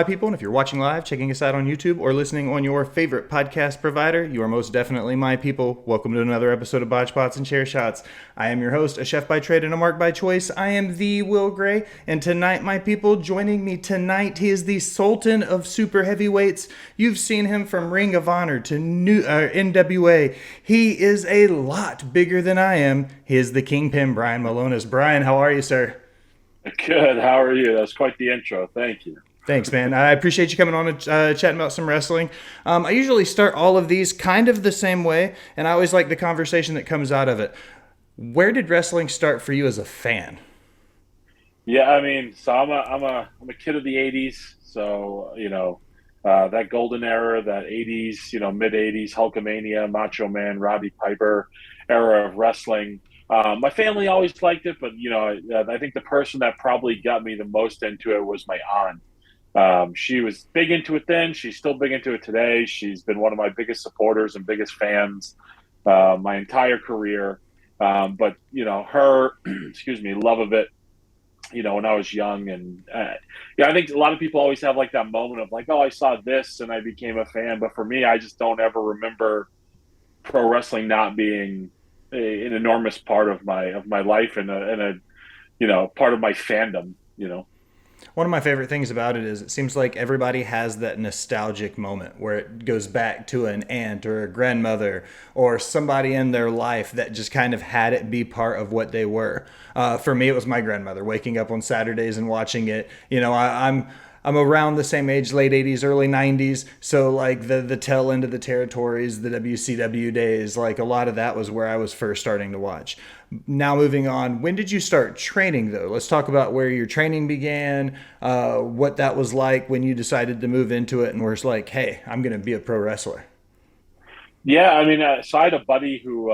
my people, and if you're watching live, checking us out on YouTube, or listening on your favorite podcast provider, you are most definitely my people. Welcome to another episode of Botched Pots and Chair Shots. I am your host, a chef by trade and a mark by choice. I am the Will Gray, and tonight, my people, joining me tonight, he is the sultan of super heavyweights. You've seen him from Ring of Honor to NWA. He is a lot bigger than I am. He is the Kingpin, Brian Milonas. Brian, how are you, sir? Good. How are you? That's quite the intro. Thank you. Thanks, man. I appreciate you coming on and chatting about some wrestling. I usually start all of these kind of the same way, and I always like the conversation that comes out of it. Where did wrestling start for you as a fan? Yeah, I mean, so I'm a kid of the '80s. So that golden era, that '80s, mid '80s Hulkamania, Macho Man, Roddy Piper era of wrestling. My family always liked it, but I think the person that probably got me the most into it was my aunt. She was big into it then. She's still big into it today. She's been one of my biggest supporters and biggest fans my entire career. But her, excuse me, love of it. When I was young, and I think a lot of people always have like that moment of like, oh, I saw this and I became a fan. But for me, I just don't ever remember pro wrestling not being an enormous part of my life and a part of my fandom. One of my favorite things about it is it seems like everybody has that nostalgic moment where it goes back to an aunt or a grandmother or somebody in their life that just kind of had it be part of what they were. For me, it was my grandmother waking up on Saturdays and watching it. I'm around the same age, late 80s, early 90s. So like the tail end of the territories, the WCW days, like a lot of that was where I was first starting to watch. Now moving on, when did you start training though? Let's talk about where your training began, what that was like when you decided to move into it and were like, hey, I'm going to be a pro wrestler. Yeah, I mean, so I had a buddy who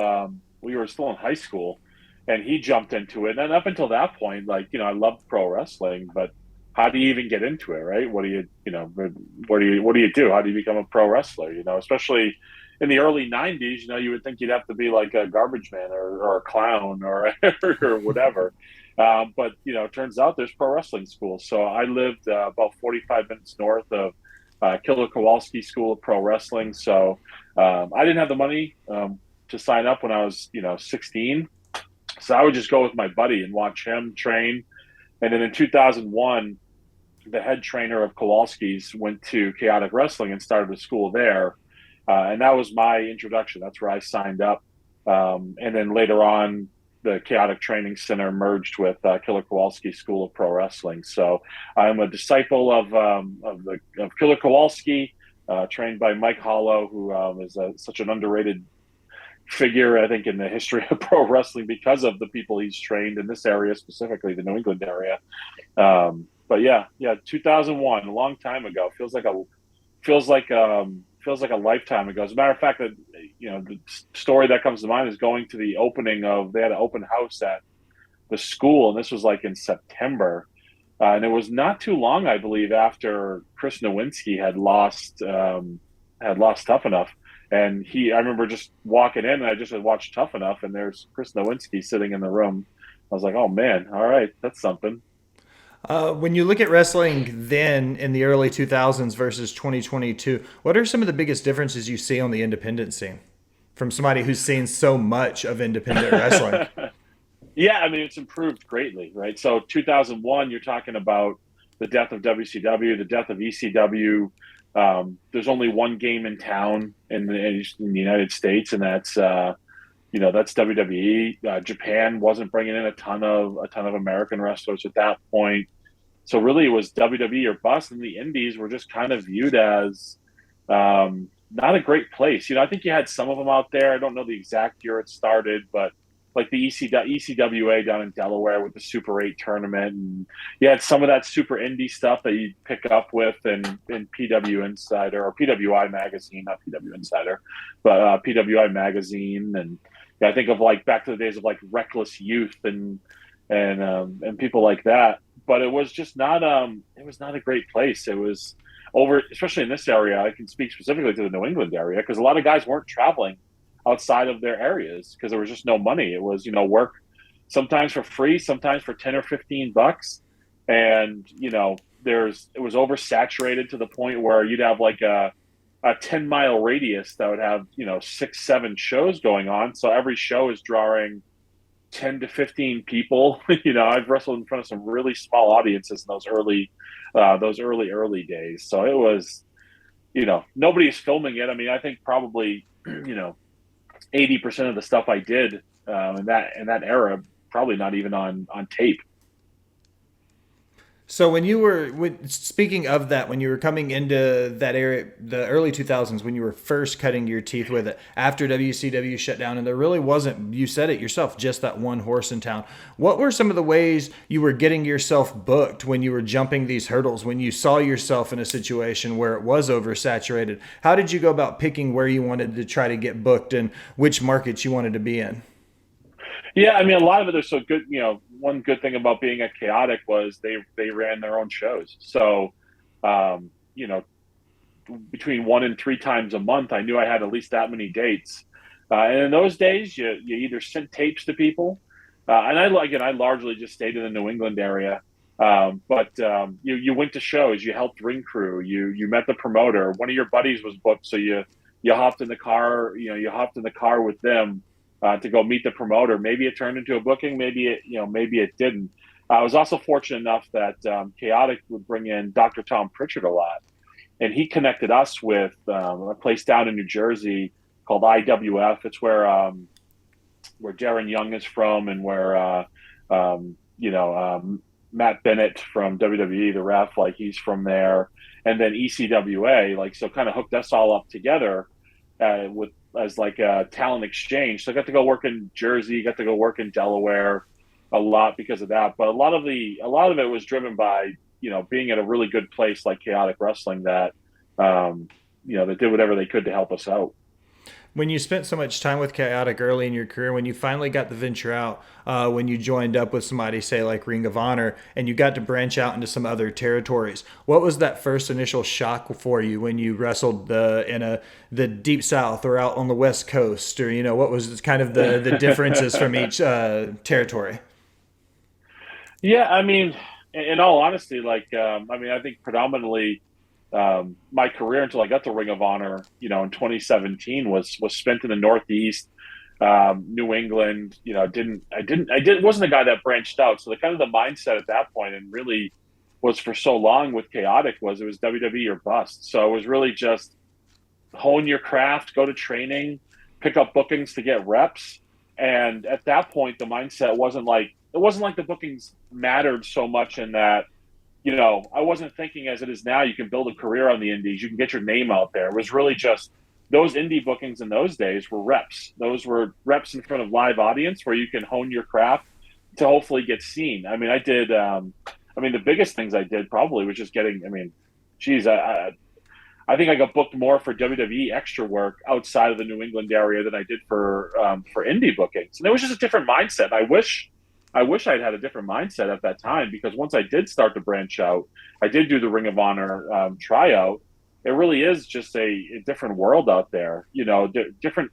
we were still in high school, and he jumped into it. And up until that point, like I loved pro wrestling, but how do you even get into it, right? What do you do? How do you become a pro wrestler? Especially in the early '90s, you would think you'd have to be like a garbage man or a clown or or whatever. But it turns out there's pro wrestling schools. So I lived about 45 minutes north of Killer Kowalski School of Pro Wrestling. So I didn't have the money to sign up when I was 16. So I would just go with my buddy and watch him train. And then in 2001, the head trainer of Kowalski's went to Chaotic Wrestling and started a school there. And that was my introduction. That's where I signed up. And then later on, the Chaotic Training Center merged with Killer Kowalski School of Pro Wrestling. So I'm a disciple of Killer Kowalski, trained by Mike Hollow, who is such an underrated figure, I think, in the history of pro wrestling because of the people he's trained in this area, specifically the New England area. But yeah, 2001, a long time ago. Feels like a lifetime ago. As a matter of fact, that the story that comes to mind is going to the opening of. They had an open house at the school, and this was like in September, and it was not too long, I believe, after Chris Nowinski had lost Tough Enough. And I remember just walking in, and I just had watched Tough Enough, and there's Chris Nowinski sitting in the room. I was like, oh man, all right, that's something. When you look at wrestling then in the early 2000s versus 2022, what are some of the biggest differences you see on the independent scene from somebody who's seen so much of independent wrestling? Yeah, I mean, it's improved greatly, right? So 2001, you're talking about the death of WCW, the death of ECW. There's only one game in town in the United States, and that's WWE. Japan wasn't bringing in a ton of American wrestlers at that point, so really it was WWE or bust. And the Indies were just kind of viewed as not a great place. I think you had some of them out there. I don't know the exact year it started, but like the ECWA down in Delaware with the Super 8 tournament. And you had some of that super indie stuff that you pick up with in PW Insider or PWI magazine, not PW Insider, but PWI magazine. And I think of like back to the days of like Reckless Youth and people like that. But it was just not a great place. It was over, especially in this area. I can speak specifically to the New England area because a lot of guys weren't traveling outside of their areas because there was just no money. It was, work sometimes for free, sometimes for 10 or $15. And, it was oversaturated to the point where you'd have like a 10-mile radius that would have, 6, 7 shows going on. So every show is drawing 10 to 15 people. I've wrestled in front of some really small audiences in those early days. So it was, nobody's filming it. I mean, I think probably, 80% of the stuff I did in that era, probably not even on tape. So speaking of that, when you were coming into that area, the early 2000s, when you were first cutting your teeth with it, after WCW shut down, and there really wasn't, you said it yourself, just that one horse in town. What were some of the ways you were getting yourself booked when you were jumping these hurdles, when you saw yourself in a situation where it was oversaturated? How did you go about picking where you wanted to try to get booked and which markets you wanted to be in? Yeah, I mean, a lot of it is so good. One good thing about being at Chaotic was they ran their own shows. So, um, you know, between 1 and 3 times a month, I knew I had at least that many dates. And in those days, you either sent tapes to people, and I largely just stayed in the New England area. But you went to shows, you helped ring crew, you met the promoter. One of your buddies was booked, so you hopped in the car. You hopped in the car with them to go meet the promoter. Maybe it turned into a booking, maybe it didn't. I was also fortunate enough that Chaotic would bring in Dr. Tom Pritchard a lot, and he connected us with a place down in New Jersey called IWF. It's where Darren Young is from, and where Matt Bennett from WWE, the ref, like he's from there, and then ECWA, like so, kind of hooked us all up together with as like a talent exchange. So I got to go work in Jersey, got to go work in Delaware a lot because of that. But a lot of it was driven by being at a really good place like Chaotic Wrestling that did whatever they could to help us out. When you spent so much time with Chaotic early in your career, when you finally got the venture out, when you joined up with somebody, say like Ring of Honor, and you got to branch out into some other territories, what was that first initial shock for you when you wrestled the Deep South or out on the West Coast, or what was kind of the differences from each territory? Yeah, I mean, in all honesty, I think predominantly my career until I got to Ring of Honor, in 2017 was spent in the Northeast, New England. Wasn't a guy that branched out. So the kind of the mindset at that point, and really was for so long with Chaotic, it was WWE or bust. So it was really just hone your craft, go to training, pick up bookings to get reps. And at that point, the mindset wasn't like the bookings mattered so much in that I wasn't thinking as it is now, you can build a career on the indies, you can get your name out there. It was really just those indie bookings in those days were reps. Those were reps in front of live audience where you can hone your craft to hopefully get seen. I mean, the biggest things I did probably was just I think I got booked more for WWE extra work outside of the New England area than I did for indie bookings. And it was just a different mindset. I wish I'd had a different mindset at that time, because once I did start to branch out, I did do the Ring of Honor tryout. It really is just a different world out there. Different.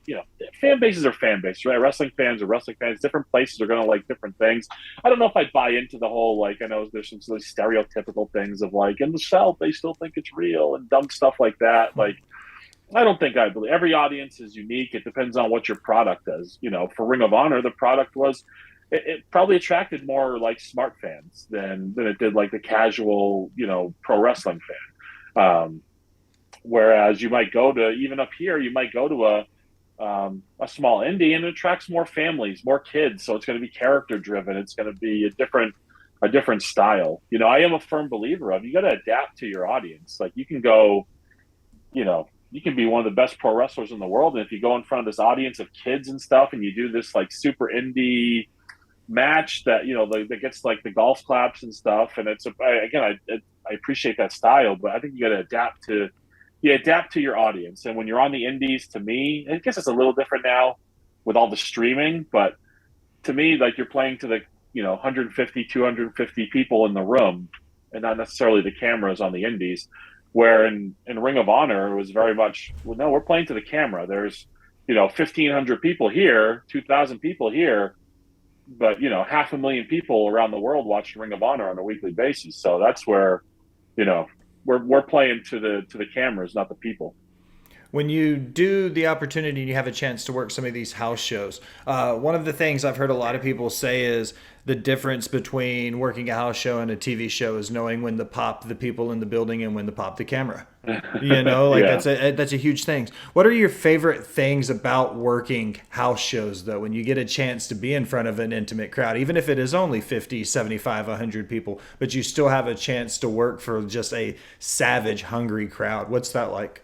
Fan bases are fan bases, right? Wrestling fans are wrestling fans. Different places are going to like different things. I don't know if I buy into the whole I know there's some sort of stereotypical things of in the South they still think it's real and dumb stuff like that. I don't think I believe every audience is unique. It depends on what your product does. For Ring of Honor, the product was it probably attracted more smart fans than it did the casual pro wrestling fan. Whereas you might go to, even up here, you might go to a small indie and it attracts more families, more kids. So it's going to be character driven. It's going to be a different style. I am a firm believer of, you got to adapt to your audience. You can go, you can be one of the best pro wrestlers in the world, and if you go in front of this audience of kids and stuff and you do this super indie match that that gets the golf claps and stuff, and I appreciate that style, but I think you got to adapt to your audience. And when you're on the indies, to me, I guess it's a little different now with all the streaming, but to me, you're playing to the 150 250 people in the room and not necessarily the cameras on the indies, where in Ring of Honor it was very much, well, no, we're playing to the camera. There's 1,500 people here, 2,000 people here, but 500,000 people around the world watch Ring of Honor on a weekly basis. So that's where you know, we're playing to the cameras, not the people. When you do the opportunity and you have a chance to work some of these house shows, one of the things I've heard a lot of people say is the difference between working a house show and a TV show is knowing when to pop the people in the building and when to pop the camera. You know, like Yeah. that's a huge thing. What are your favorite things about working house shows though? When you get a chance to be in front of an intimate crowd, even if it is only 50, 75, 100 people, but you still have a chance to work for just a savage, hungry crowd. What's that like?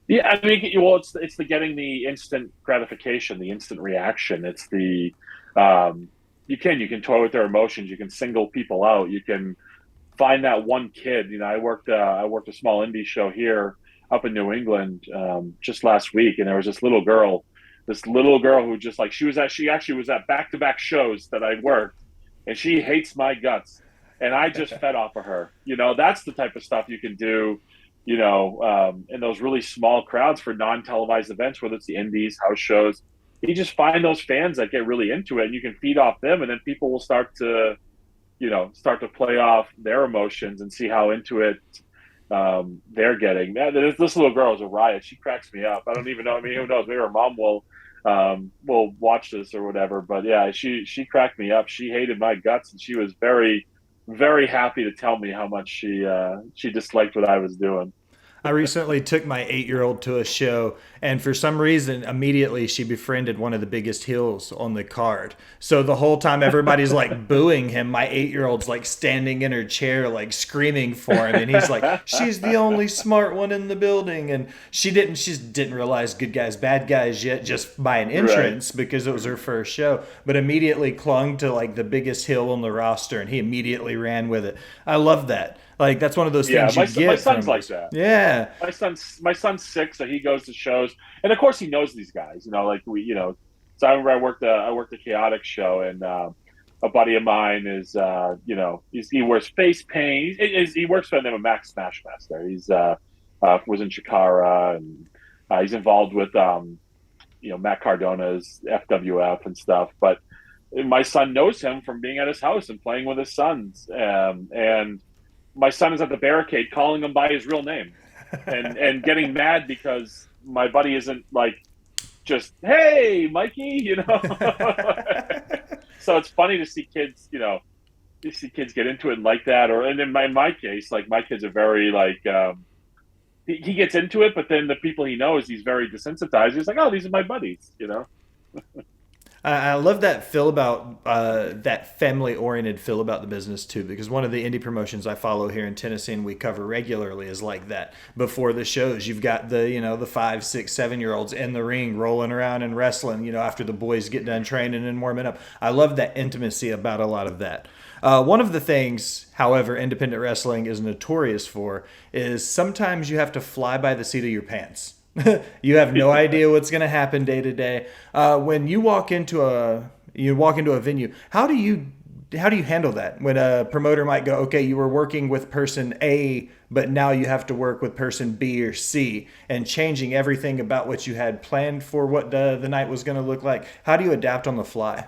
Yeah, I mean, well, it's the getting the instant gratification, the instant reaction. It's the um, you can toy with their emotions. You can single people out. You can find that one kid. You know, I worked a small indie show here up in New England just last week, and there was this little girl who just like she actually was at back to back shows that I worked, and she hates my guts, and I just fed off of her. You know, that's the type of stuff you can do. You know, in those really small crowds for non televised events, whether it's the indies, house shows, you just find those fans that get really into it, and you can feed off them, and then people will start to play off their emotions and see how into it they're getting. This little girl is a riot. She cracks me up. I don't even know. I mean, who knows? Maybe her mom will watch this or whatever. But yeah, she cracked me up. She hated my guts, and she was very happy to tell me how much she disliked what I was doing. I recently took my 8 year old to a show, and for some reason, immediately she befriended one of the biggest heels on the card. So the whole time everybody's like booing him, my 8 year old's like standing in her chair, like screaming for him. And he's like, she's the only smart one in the building. And she just didn't realize good guys, bad guys yet, just by an Right. entrance because it was her first show, but immediately clung to like the biggest heel on the roster and he immediately ran with it. I love that. Like that's one of those Yeah, things you my get son's from like this. that. Yeah. My son's 6, so he goes to shows, and of course he knows these guys. You know, like So I remember I worked a chaotic show, and a buddy of mine is he wears face paint. He works for the name of Max Smashmaster. He's was in Chikara, and he's involved with Matt Cardona's FWF and stuff. But my son knows him from being at his house and playing with his sons, and my son is at the barricade calling him by his real name and getting mad because my buddy isn't like just hey Mikey, so it's funny to see kids, you see kids get into it and like that. Or and in my case, like my kids are very like he gets into it, but then the people he knows, he's very desensitized. He's like, oh, these are my buddies. I love that feel about that family oriented feel about the business too, because one of the indie promotions I follow here in Tennessee and we cover regularly is like that. Before the shows, you've got the 5, 6, 7 year olds in the ring rolling around and wrestling. After the boys get done training and warming up. I love that intimacy about a lot of that. One of the things, however, independent wrestling is notorious for is sometimes you have to fly by the seat of your pants. You have no idea what's going to happen day to day. When you walk into a venue, how do you handle that when a promoter might go, okay, you were working with person A, but now you have to work with person B or C, and changing everything about what you had planned for what the night was going to look like. How do you adapt on the fly?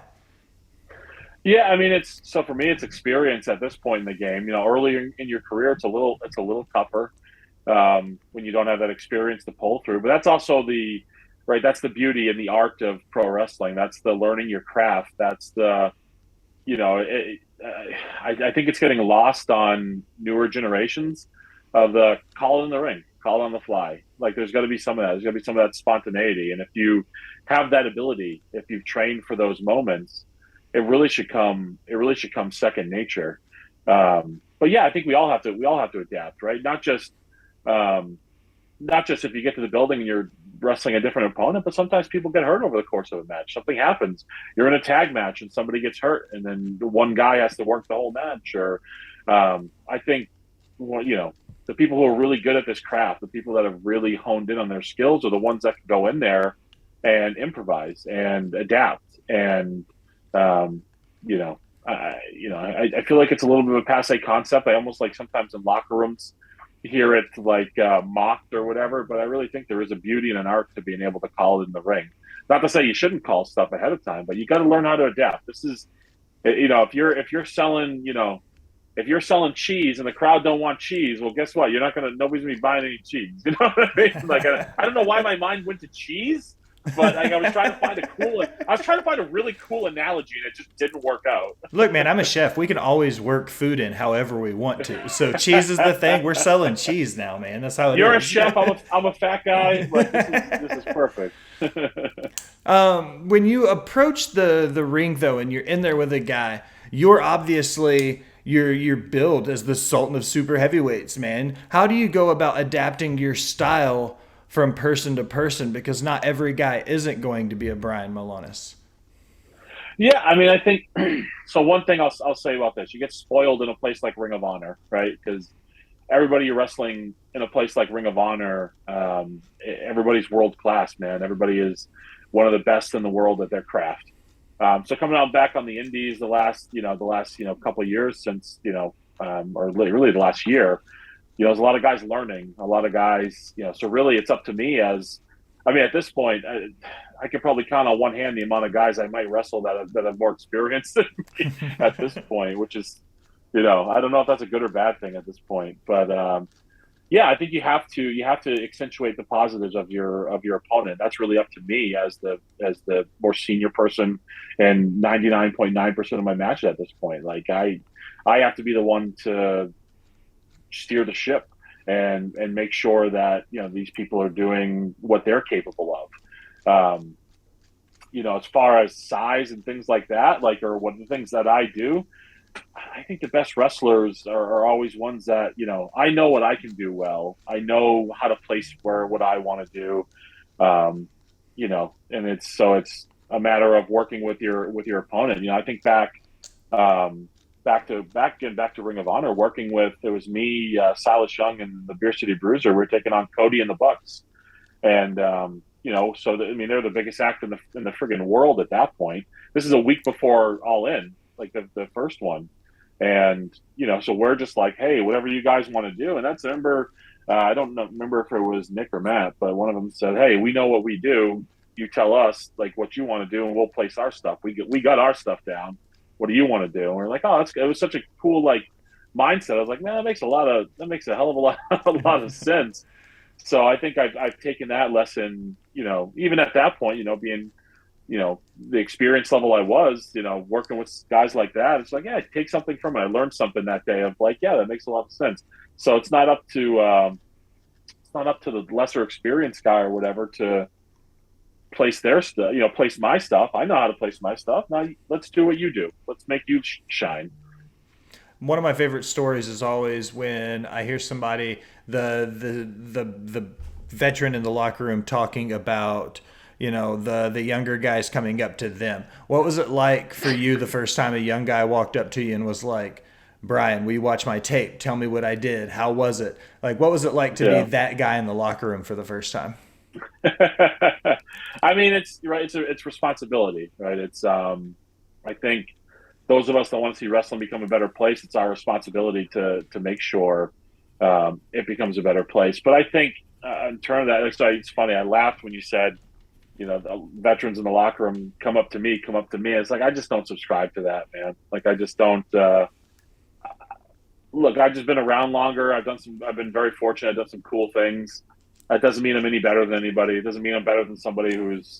Yeah, I mean, it's so for me, it's experience at this point in the game. Earlier in your career, it's a little tougher when you don't have that experience to pull through. But that's also the right. That's the beauty and the art of pro wrestling. That's the learning your craft. That's the you know. I think it's getting lost on newer generations of the call in the ring, call on the fly. Like there's got to be some of that. There's got to be some of that spontaneity. And if you have that ability, if you've trained for those moments, it really should come second nature. But yeah, I think we all have to adapt, right? Um, not just if you get to the building and you're wrestling a different opponent, but sometimes people get hurt over the course of a match. Something happens. You're in a tag match and somebody gets hurt, and then the one guy has to work the whole match. Or I think, well, the people who are really good at this craft, the people that have really honed in on their skills, are the ones that can go in there and improvise and adapt. And um, you know, I feel like it's a little bit of a passe concept. I almost like sometimes in locker rooms hear it like mocked or whatever, but I really think there is a beauty and an art to being able to call it in the ring. Not to say you shouldn't call stuff ahead of time, but you got to learn how to adapt. This is, if you're selling, if you're selling cheese and the crowd don't want cheese, well, guess what? Nobody's gonna be buying any cheese. You know what I mean? Like, I don't know why my mind went to cheese, but like, I was trying to find a really cool analogy, and it just didn't work out. Look, man, I'm a chef. We can always work food in however we want to. So cheese is the thing. We're selling cheese now, man. That's how it is. You're a chef. I'm a fat guy. Like, this is perfect. When you approach the ring, though, and you're in there with a guy, you're obviously you're billed as the Sultan of super heavyweights, man. How do you go about adapting your style from person to person? Because not every guy isn't going to be a Brian Milonas. Yeah, I mean, I think so. One thing I'll say about this: you get spoiled in a place like Ring of Honor, right? Because everybody you're wrestling in a place like Ring of Honor, everybody's world class, man. Everybody is one of the best in the world at their craft. So coming out back on the indies the last couple of years since, or really the last year, there's a lot of guys learning, a lot of guys, so really it's up to me at this point, I could probably count on one hand the amount of guys I might wrestle that have more experience than me at this point, which is, I don't know if that's a good or bad thing at this point, but yeah, I think you have to accentuate the positives of your opponent. That's really up to me as the more senior person and 99.9% of my matches at this point. Like I have to be the one to steer the ship and make sure that these people are doing what they're capable of. As far as size and things like that, or what the things that I do, I think the best wrestlers are always ones that, I know what I can do well. I know how to place what I want to do. And it's a matter of working with your opponent. I think back to Ring of Honor, working with, it was me, Silas Young, and the Beer City Bruiser. We're taking on Cody and the Bucks. And, they're the biggest act in the friggin' world at that point. This is a week before All In, like the first one. And, so we're just like, hey, whatever you guys want to do. And that's, I don't remember if it was Nick or Matt, but one of them said, hey, we know what we do. You tell us like what you want to do and we'll place our stuff. We got our stuff down. What do you want to do? And we're like, oh, it was such a cool, mindset. I was like, man, that makes a hell of a lot of sense. So I think I've taken that lesson, even at that point, being, the experience level I was, working with guys like that. It's like, yeah, take something from it. I learned something that day of like, yeah, that makes a lot of sense. So it's not up to the lesser experienced guy or whatever to place their stuff, place my stuff. I know how to place my stuff. Now let's do what you do. Let's make you shine. One of my favorite stories is always when I hear somebody, the veteran in the locker room, talking about the younger guys coming up to them. What was it like for you the first time a young guy walked up to you and was like, Brian, will you watch my tape? Tell me what I did. How was it? Like, what was it like to be that guy in the locker room for the first time? I mean, it's right. It's responsibility, right? It's I think those of us that want to see wrestling become a better place, it's our responsibility to make sure it becomes a better place. But I think in terms of that, it's funny. I laughed when you said, the veterans in the locker room come up to me. It's like, I just don't subscribe to that, man. Like, I just don't. Look, I've just been around longer. I've been very fortunate. I've done some cool things. That doesn't mean I'm any better than anybody. It doesn't mean I'm better than somebody who's,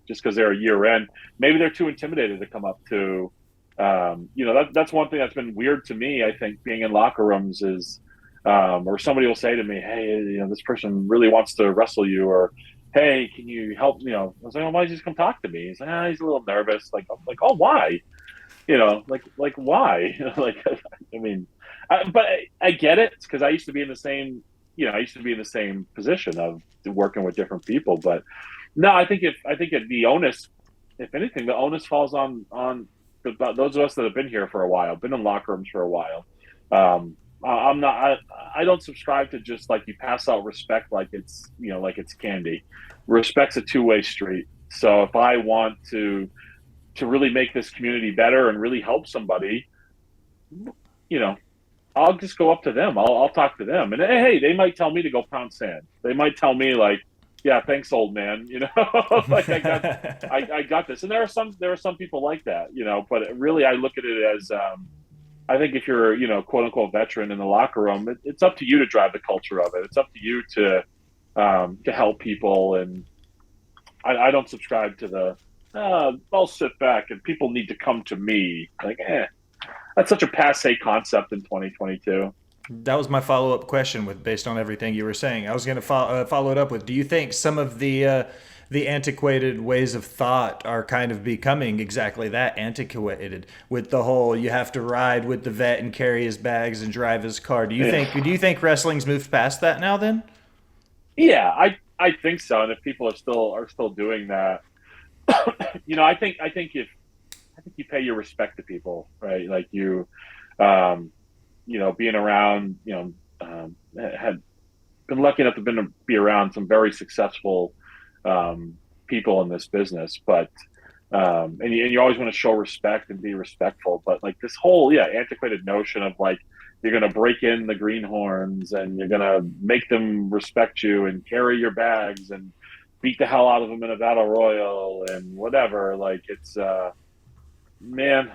just because they're a year in. Maybe they're too intimidated to come up to. That's one thing that's been weird to me. I think being in locker rooms is, or somebody will say to me, hey, this person really wants to wrestle you, or hey, can you help? I was like, oh, why don't you just come talk to me? He's like, he's a little nervous. Like, I'm like, oh, why? Like why? But I get it, because I used to be in the same position of working with different people. But no, I think the onus, if anything, the onus falls on those of us that have been here for a while, been in locker rooms for a while. I don't subscribe to just like you pass out respect like it's candy. Respect's a two-way street. So if I want to really make this community better and really help somebody, I'll just go up to them. I'll talk to them, and hey, they might tell me to go pound sand. They might tell me like, yeah, thanks, old man. Like I got this. And there are some people like that, but really I look at it as I think if you're, quote unquote veteran in the locker room, it's up to you to drive the culture of it. It's up to you to help people. And I don't subscribe to the, I'll sit back and people need to come to me. Like, that's such a passe concept in 2022. That was my follow up question with based on everything you were saying. I was going to follow it up with: do you think some of the antiquated ways of thought are kind of becoming exactly that, antiquated, with the whole you have to ride with the vet and carry his bags and drive his car? Do you think wrestling's moved past that now? Then Yeah, I think so. And if people are still doing that, I think you pay your respect to people, right? Like um, being around, had been lucky enough to be around some very successful um, people in this business, but and you always want to show respect and be respectful, but like this whole antiquated notion of like you're gonna break in the greenhorns and you're gonna make them respect you and carry your bags and beat the hell out of them in a battle royal and whatever. Like it's man,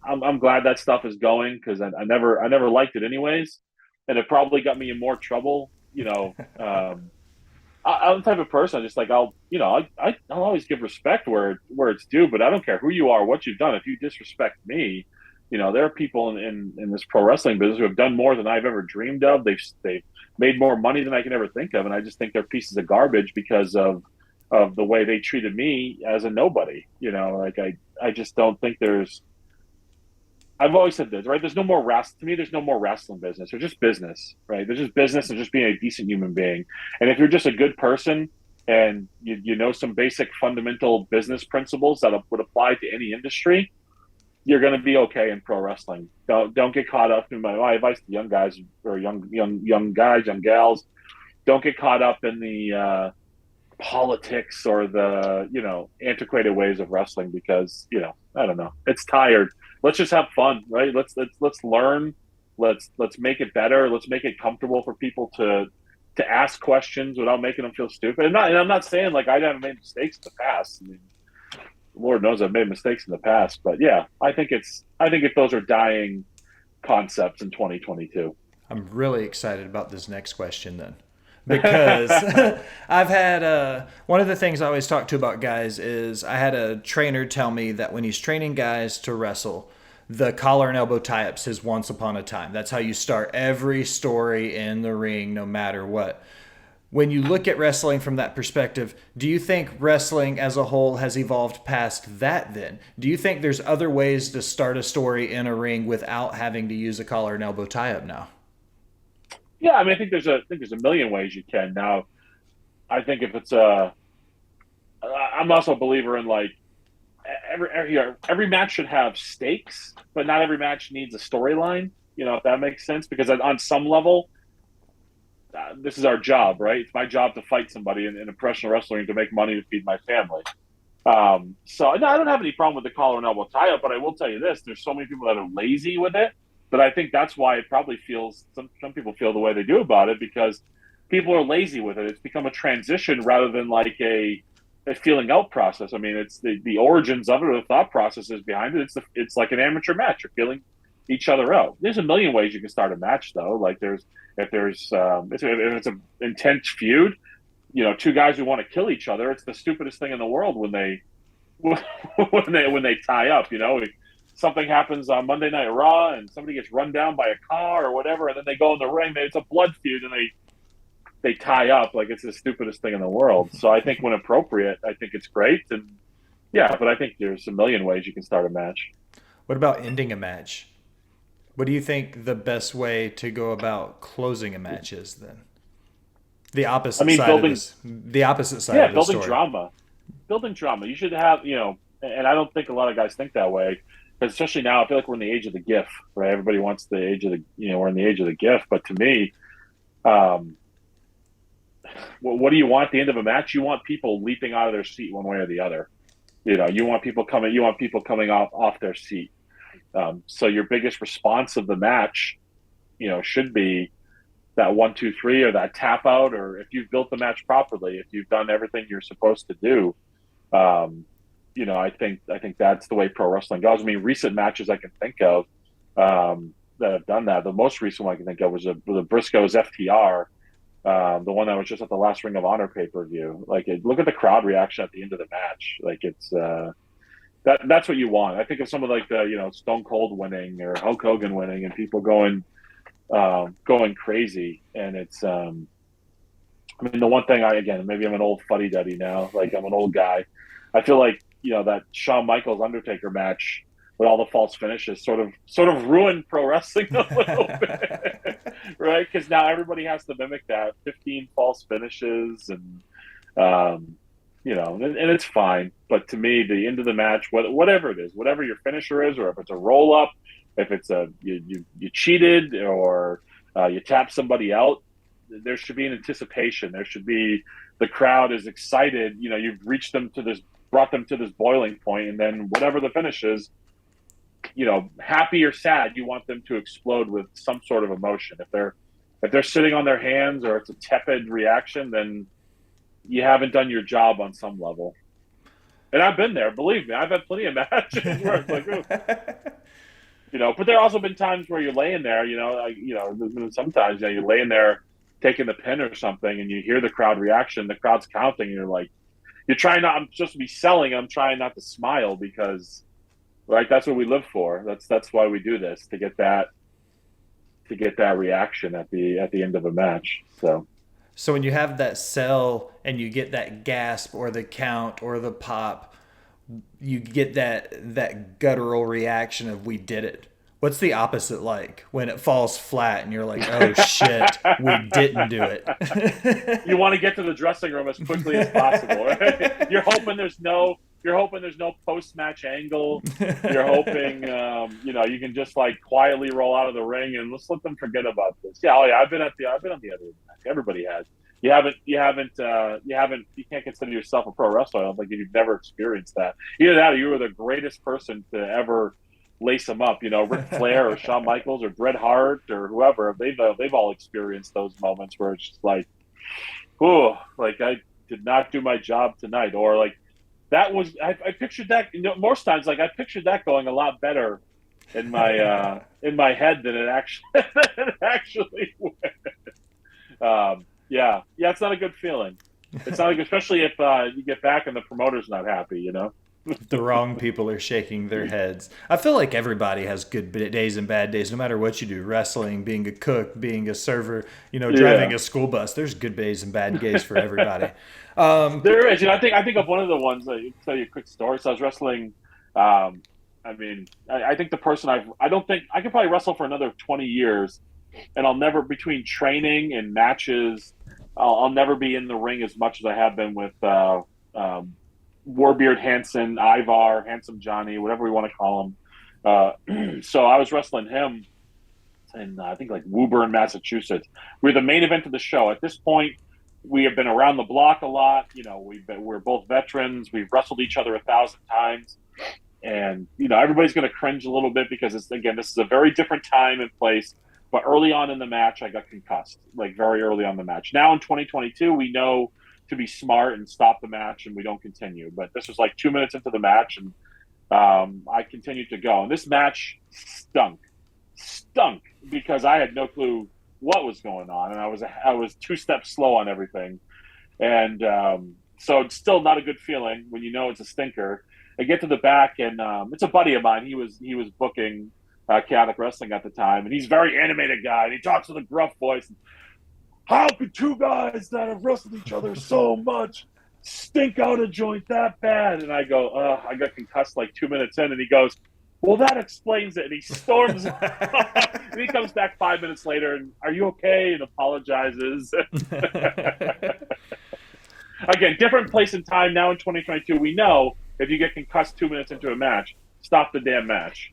I'm glad that stuff is going because I never liked it anyways, and it probably got me in more trouble. I'm the type of person just like I'll always give respect where it's due, but I don't care who you are, what you've done. If you disrespect me, there are people in this pro wrestling business who have done more than I've ever dreamed of. They've made more money than I can ever think of, and I just think they're pieces of garbage because of the way they treated me as a nobody. Like I just don't think there's. I've always said this, right? There's no more wrestling. To me, there's no more wrestling business. There's just business, right? There's just business and just being a decent human being. And if you're just a good person and you know some basic fundamental business principles that would apply to any industry, you're going to be okay in pro wrestling. Don't get caught up in my advice to young guys or young guys, young gals. Don't get caught up in the politics or the antiquated ways of wrestling because I don't know, it's tired. Let's just have fun, right? Let's learn. Let's make it better. Let's make it comfortable for people to ask questions without making them feel stupid. And I'm not saying like I haven't made mistakes in the past. I mean, Lord knows I've made mistakes in the past, but yeah, I think if those are dying concepts in 2022. I'm really excited about this next question then. Because I've had one of the things I always talk to about guys is I had a trainer tell me that when he's training guys to wrestle, the collar and elbow tie-ups is once upon a time. That's how you start every story in the ring, no matter what. When you look at wrestling from that perspective, do you think wrestling as a whole has evolved past that then? Do you think there's other ways to start a story in a ring without having to use a collar and elbow tie-up now? Yeah, I mean, I think there's a million ways you can now. I think if it's I'm also a believer in like every match should have stakes, but not every match needs a storyline. If that makes sense, because on some level, this is our job, right? It's my job to fight somebody in a professional wrestling to make money to feed my family. So no, I don't have any problem with the collar and elbow tie up, but I will tell you this: there's so many people that are lazy with it that I think that's why it probably feels some people feel the way they do about it because people are lazy with it. It's become a transition rather than like a feeling out process. I mean, it's the origins of it or the thought processes behind it. It's like an amateur match. You're feeling each other out. There's a million ways you can start a match though. Like if it's an intense feud, two guys who want to kill each other, it's the stupidest thing in the world when they when they tie up. Something happens on Monday Night Raw and somebody gets run down by a car or whatever, and then they go in the ring. It's a blood feud, and they tie up like it's the stupidest thing in the world. So I think when appropriate, I think it's great, and yeah, but I think there's a million ways you can start a match. What about ending a match? What do you think the best way to go about closing a match is then? The I opposite mean, side of this. The opposite side yeah, of the building story. drama, building drama. You should have, and I don't think a lot of guys think that way. But especially now, I feel like we're in the age of the GIF, right? Everybody wants the age of we're in the age of the GIF. But to me, um, what do you want at the end of a match? You want people leaping out of their seat one way or the other. You want people coming. You want people coming off their seat. So your biggest response of the match, should be that 1, 2, 3 or that tap out, or if you've built the match properly, if you've done everything you're supposed to do. I think that's the way pro wrestling goes. I mean, recent matches I can think of, that have done that. The most recent one I can think of was the Briscoes FTR, the one that was just at the last Ring of Honor pay-per-view. Like, look at the crowd reaction at the end of the match. Like, it's that's what you want. I think of some of like the Stone Cold winning or Hulk Hogan winning and people going crazy. And it's I mean, the one thing maybe I'm an old fuddy-duddy now. Like, I'm an old guy. I feel like, that Shawn Michaels Undertaker match with all the false finishes sort of ruined pro wrestling a little bit, right? Because now everybody has to mimic that 15 false finishes, and and it's fine. But to me, the end of the match, whatever it is, whatever your finisher is, or if it's a roll up, if it's you cheated, or you tap somebody out, there should be an anticipation. There should be, the crowd is excited. You've brought them to this boiling point, and then whatever the finish is, happy or sad, you want them to explode with some sort of emotion. If they're sitting on their hands or it's a tepid reaction, then you haven't done your job on some level. And I've been there, believe me. I've had plenty of matches where it's like, but there have also been times where you're laying there, sometimes you're laying there taking the pin or something, and you hear the crowd reaction, the crowd's counting, and you're like, I'm supposed to be selling, I'm trying not to smile, because, right, that's what we live for. That's why we do this, to get that reaction at the end of a match. So when you have that sell and you get that gasp or the count or the pop, you get that guttural reaction of, we did it. What's the opposite like when it falls flat and you're like, oh shit, we didn't do it? You want to get to the dressing room as quickly as possible, right? You're hoping there's no post-match angle. You're hoping, you can just like quietly roll out of the ring and let's let them forget about this. Yeah, I've been on the other end. Everybody has. You can't consider yourself a pro wrestler, I don't think, if you've never experienced that. Either that or you were the greatest person to ever lace them up. Ric Flair or Shawn Michaels or Bret Hart or whoever, they've all experienced those moments where it's just like, oh, like, I did not do my job tonight, or like, that was, I pictured that, most times, like, I pictured that going a lot better in my head than it actually went. Yeah, it's not a good feeling. It's not especially if you get back and the promoter's not happy. The wrong people are shaking their heads. I feel like everybody has good days and bad days, no matter what you do. Wrestling, being a cook, being a server, driving a school bus. There's good days and bad days for everybody. There is. I think of one of the ones. I'll tell you a quick story. So I was wrestling. I think the person I don't think I could probably wrestle for another 20 years, and I'll never, between training and matches, I'll never be in the ring as much as I have been with Warbeard Hansen, Ivar, Handsome Johnny, whatever we want to call him. So I was wrestling him in, I think, like Woburn, Massachusetts. We're the main event of the show. At this point, we have been around the block a lot. We're both veterans. We've wrestled each other 1,000 times. And, everybody's going to cringe a little bit because, this is a very different time and place. But early on in the match, I got concussed, like very early on in the match. Now in 2022, we know to be smart and stop the match, and we don't continue. But this was like 2 minutes into the match, and I continued to go. And this match stunk because I had no clue what was going on, and I was 2 steps slow on everything, and so it's still not a good feeling when it's a stinker. I get to the back, and it's a buddy of mine. He was booking Chaotic Wrestling at the time, and he's a very animated guy, and he talks with a gruff voice. How could 2 guys that have wrestled each other so much stink out a joint that bad? And I go, I got concussed like 2 minutes in, and he goes, well, that explains it. And he storms off. And he comes back 5 minutes later, and are you okay? And apologizes. Again, different place and time now in 2022. We know if you get concussed 2 minutes into a match, stop the damn match,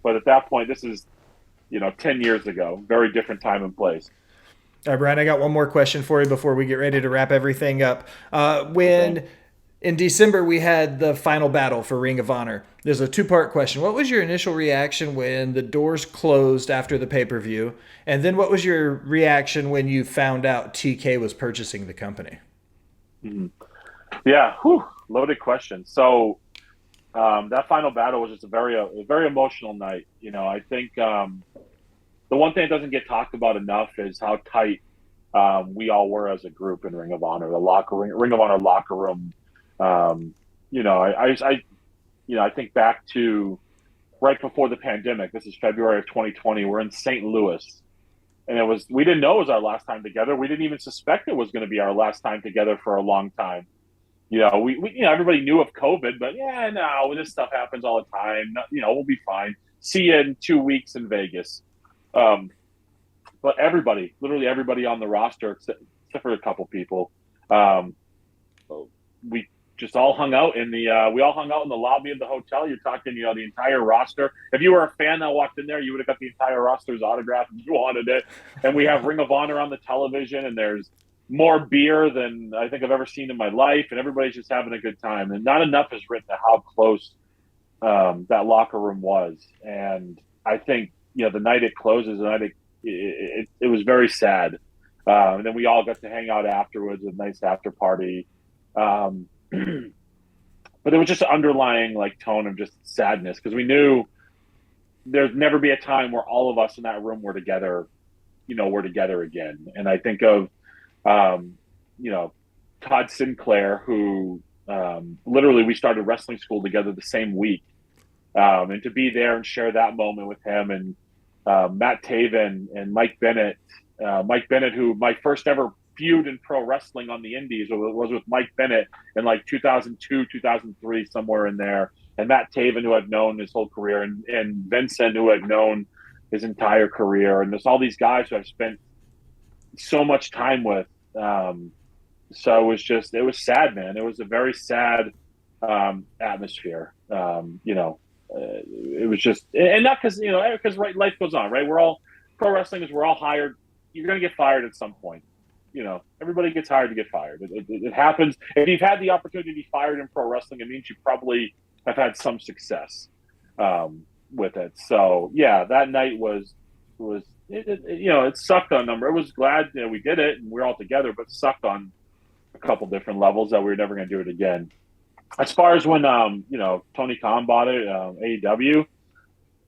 But at that point, this is, 10 years ago, very different time and place. All right, Brian, I got one more question for you before we get ready to wrap everything up. In December, we had the final battle for Ring of Honor. There's a 2-part question. What was your initial reaction when the doors closed after the pay-per-view? And then what was your reaction when you found out TK was purchasing the company? Mm-hmm. Yeah, loaded question. So That final battle was just a very emotional night. I think the one thing that doesn't get talked about enough is how tight we all were as a group in Ring of Honor, the Ring of Honor locker room. Um, I think back to right before the pandemic. This is February of 2020. We're in St. Louis, and we didn't know it was our last time together. We didn't even suspect it was going to be our last time together for a long time. Everybody knew of COVID, but yeah, no, this stuff happens all the time. We'll be fine. See you in 2 weeks in Vegas. Um, but everybody, literally everybody on the roster, except for a couple people, um, we just all hung out we all hung out in the lobby of the hotel. You're talking, the entire roster. If you were a fan that walked in there, you would have got the entire roster's autograph if you wanted it. And we have Ring of Honor on the television, and there's more beer than I think I've ever seen in my life, and everybody's just having a good time. And not enough is written to how close that locker room was. And I think, the night it closes, and I think it was very sad. And then we all got to hang out afterwards, a nice after party. Um, but there was just an underlying tone of just sadness, because we knew there'd never be a time where all of us in that room were together, we're together again. And I think of, Todd Sinclair, who literally we started wrestling school together the same week. And to be there and share that moment with him, and Matt Taven and Mike Bennett. Mike Bennett, who my first ever feud in pro wrestling on the indies was with Mike Bennett in 2002, 2003, somewhere in there. And Matt Taven, who I've known his whole career, and Vincent, who I've known his entire career. And there's all these guys who I've spent so much time with. So it was sad, man. It was a very sad atmosphere. It was just, and not because life goes on, right? Pro wrestling we're all hired. You're going to get fired at some point. Everybody gets hired to get fired. It happens. If you've had the opportunity to be fired in pro wrestling, it means you probably have had some success with it. So yeah, that night it sucked on number. I was glad we did it and we're all together, but sucked on a couple different levels that we were never going to do it again. As far as when Tony Khan bought it, AEW,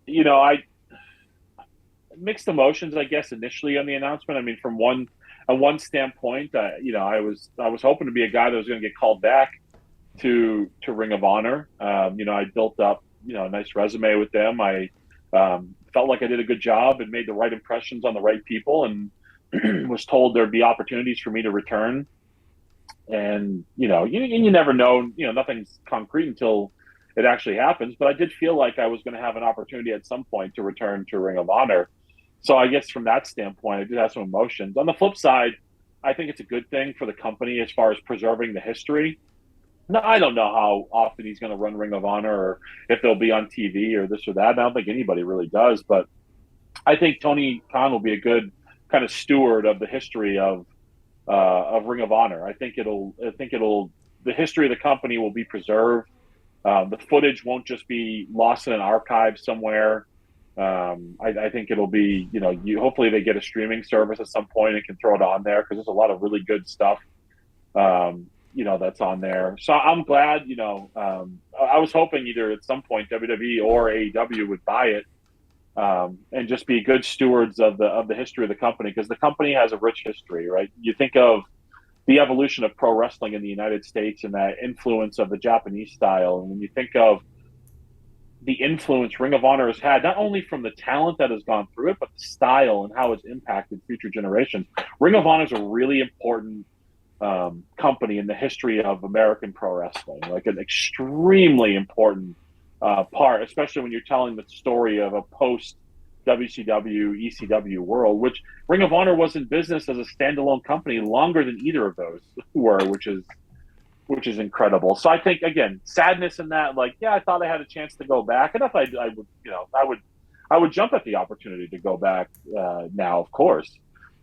I mixed emotions, I guess, initially on the announcement. I mean, from one standpoint, I was hoping to be a guy that was going to get called back to Ring of Honor. I built up a nice resume with them. I felt like I did a good job and made the right impressions on the right people, and was told there'd be opportunities for me to return. And you never know. Nothing's concrete until it actually happens. But I did feel like I was going to have an opportunity at some point to return to Ring of Honor. So I guess from that standpoint, I did have some emotions. On the flip side, I think it's a good thing for the company as far as preserving the history. No, I don't know how often he's going to run Ring of Honor, or if they'll be on TV or this or that. I don't think anybody really does. But I think Tony Khan will be a good kind of steward of the history of Ring of Honor. I think the history of the company will be preserved. The footage won't just be lost in an archive somewhere. I think it'll be, hopefully they get a streaming service at some point and can throw it on there, because there's a lot of really good stuff, that's on there. So I'm glad, I was hoping either at some point WWE or AEW would buy it, and just be good stewards of the history of the company, because the company has a rich history, right? You think of the evolution of pro wrestling in the United States and that influence of the Japanese style, and when you think of the influence Ring of Honor has had, not only from the talent that has gone through it, but the style and how it's impacted future generations. Ring of Honor is a really important company in the history of American pro wrestling, like an extremely important part, especially when you're telling the story of a post WCW, ECW world, which Ring of Honor was in business as a standalone company longer than either of those were, which is incredible. So I think, again, sadness in that, I thought I had a chance to go back, and if I would, I would jump at the opportunity to go back now, of course.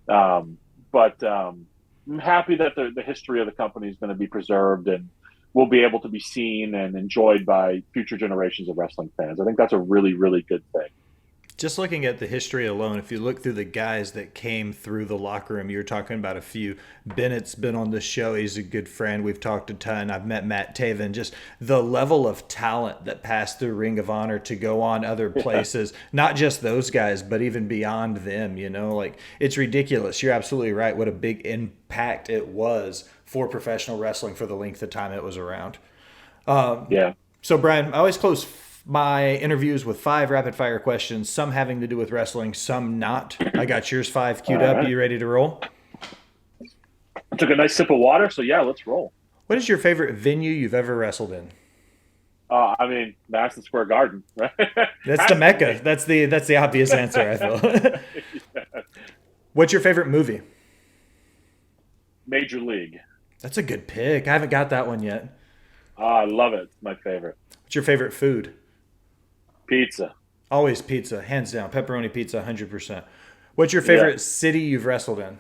But I'm happy that the history of the company is going to be preserved and will be able to be seen and enjoyed by future generations of wrestling fans. I think that's a really, really good thing. Just looking at the history alone, if you look through the guys that came through the locker room, you're talking about a few. Bennett's been on the show. He's a good friend. We've talked a ton. I've met Matt Taven. Just the level of talent that passed through Ring of Honor to go on other places, not just those guys, but even beyond them, like it's ridiculous. You're absolutely right. What a big impact it was for professional wrestling for the length of time it was around. Yeah. So, Brian, I always close my interviews with 5 rapid fire questions, some having to do with wrestling, some not. I got yours 5 queued up. You ready to roll? I took a nice sip of water, so yeah, let's roll. What is your favorite venue you've ever wrestled in? Madison Square Garden, right? That's the Mecca. That's the obvious answer, I feel. Yeah. What's your favorite movie? Major League. That's a good pick. I haven't got that one yet. I love it. It's my favorite. What's your favorite food? Pizza. Always pizza, hands down. Pepperoni pizza, 100%. What's your favorite city you've wrestled in?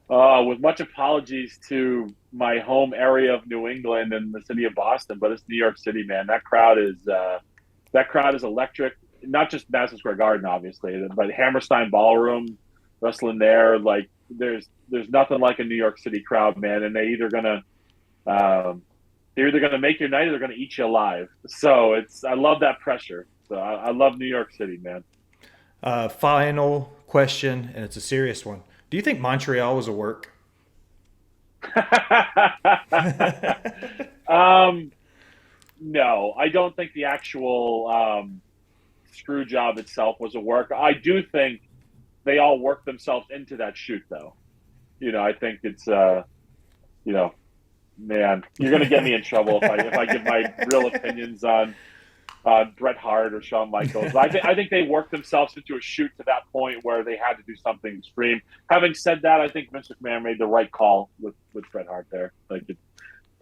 With much apologies to my home area of New England and the city of Boston, but it's New York City, man. That crowd is electric. Not just Madison Square Garden, obviously, but Hammerstein Ballroom, wrestling there. Like there's nothing like a New York City crowd, man. And they're either gonna make your night or they're gonna eat you alive. So I love that pressure. So I love New York City, man. Final question, and it's a serious one. Do you think Montreal was a work? No, I don't think the actual screw job itself was a work. I do think they all worked themselves into that shoot, though. I think it's man, you're gonna get me in trouble if I give my real opinions on Bret Hart or Shawn Michaels. I think they worked themselves into a shoot to that point where they had to do something extreme. Having said that, I think Vince McMahon made the right call with Bret Hart there. Like,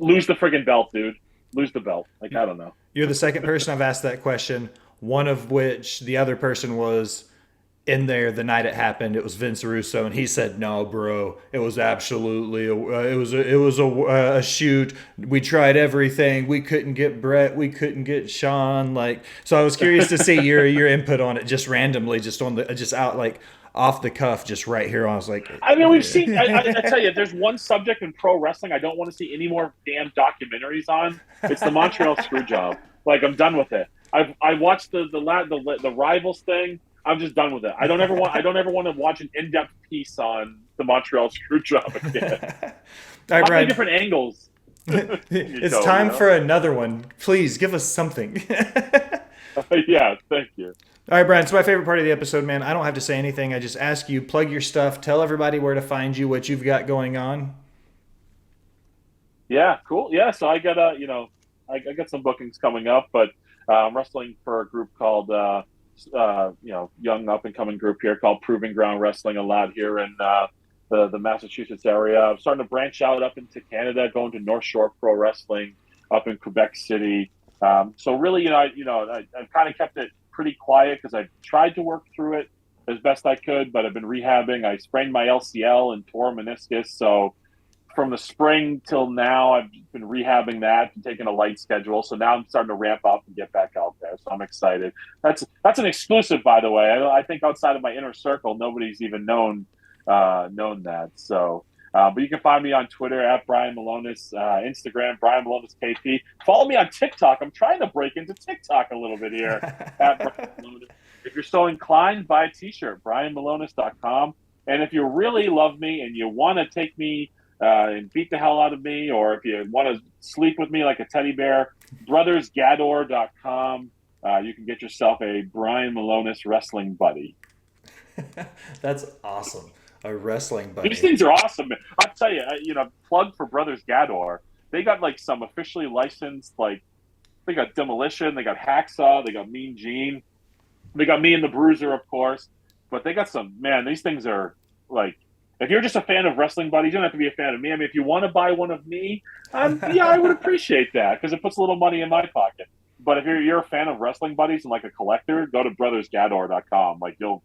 lose the friggin' belt, dude. Lose the belt. Like, I don't know. You're the second person I've asked that question, one of which the other person was in there the night it happened. It was Vince Russo, and he said, "No, bro, it was absolutely a shoot. We tried everything. We couldn't get Brett. We couldn't get Sean." Like, so I was curious to see your input on it, just randomly, just out like off the cuff, just right here. I was like, I mean, we've seen. I tell you, if there's one subject in pro wrestling I don't want to see any more damn documentaries on, it's the Montreal Screwjob. Like, I'm done with it. I watched the Rivals thing. I'm just done with it. I don't ever want to watch an in-depth piece on the Montreal Screwjob again. All right, How Brian. many different angles? It's time for another one. Please give us something. Yeah, thank you. All right, Brian. It's my favorite part of the episode, man. I don't have to say anything. I just ask you, plug your stuff, tell everybody where to find you, what you've got going on. Yeah, cool. Yeah, so I got I got some bookings coming up, but I'm wrestling for a group called young up and coming group here called Proving Ground Wrestling a lot here in the Massachusetts area. I'm starting to branch out up into Canada, going to North Shore Pro Wrestling up in Quebec City. So really, I've kind of kept it pretty quiet because I tried to work through it as best I could, but I've been rehabbing. I sprained my LCL and tore meniscus, so from the spring till now, I've been rehabbing that and taking a light schedule. So now I'm starting to ramp up and get back out there. So I'm excited. That's an exclusive, by the way. I think outside of my inner circle, nobody's even known that. So, but you can find me on Twitter at Brian Milonas, Instagram Brian Milonas KP. Follow me on TikTok. I'm trying to break into TikTok a little bit here. At Brian Milonas. If you're so inclined, buy a T-shirt, BrianMilonas.com. And if you really love me and you want to take me and beat the hell out of me, or if you want to sleep with me like a teddy bear, brothersgador.com. You can get yourself a Brian Milonas wrestling buddy. That's awesome. A wrestling buddy. These things are awesome. I'll tell you, plug for Brothers Gador. They got like some officially licensed, like they got Demolition, they got Hacksaw, they got Mean Gene, they got me and the Bruiser, of course. But they got some, man, these things are like, if you're just a fan of Wrestling Buddies, you don't have to be a fan of me. I mean, if you want to buy one of me, I would appreciate that because it puts a little money in my pocket. But if you're a fan of Wrestling Buddies and like a collector, go to brothersgador.com. Like you'll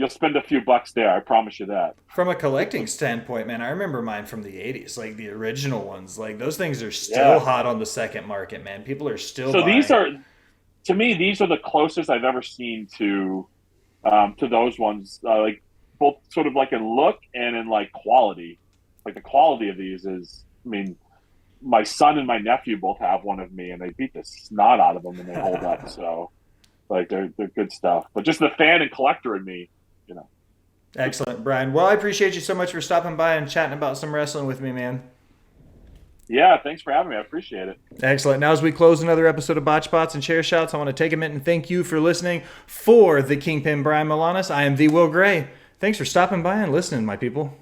spend a few bucks there. I promise you that. From a collecting standpoint, man, I remember mine from the 80s, like the original ones. Like those things are still hot on the second market, man. People are still buying. to me, these are the closest I've ever seen to those ones. Like both sort of like in look and in like quality. Like the quality of these is, I mean, my son and my nephew both have one of me, and they beat the snot out of them when they hold up. So like they're good stuff. But just the fan and collector in me, you know. Excellent, Brian. Well, I appreciate you so much for stopping by and chatting about some wrestling with me, man. Yeah, thanks for having me. I appreciate it. Excellent. Now, as we close another episode of Botch Spots and Chair Shots, I want to take a minute and thank you for listening. For the Kingpin Brian Milonas, I am the Will Gray. Thanks for stopping by and listening, my people.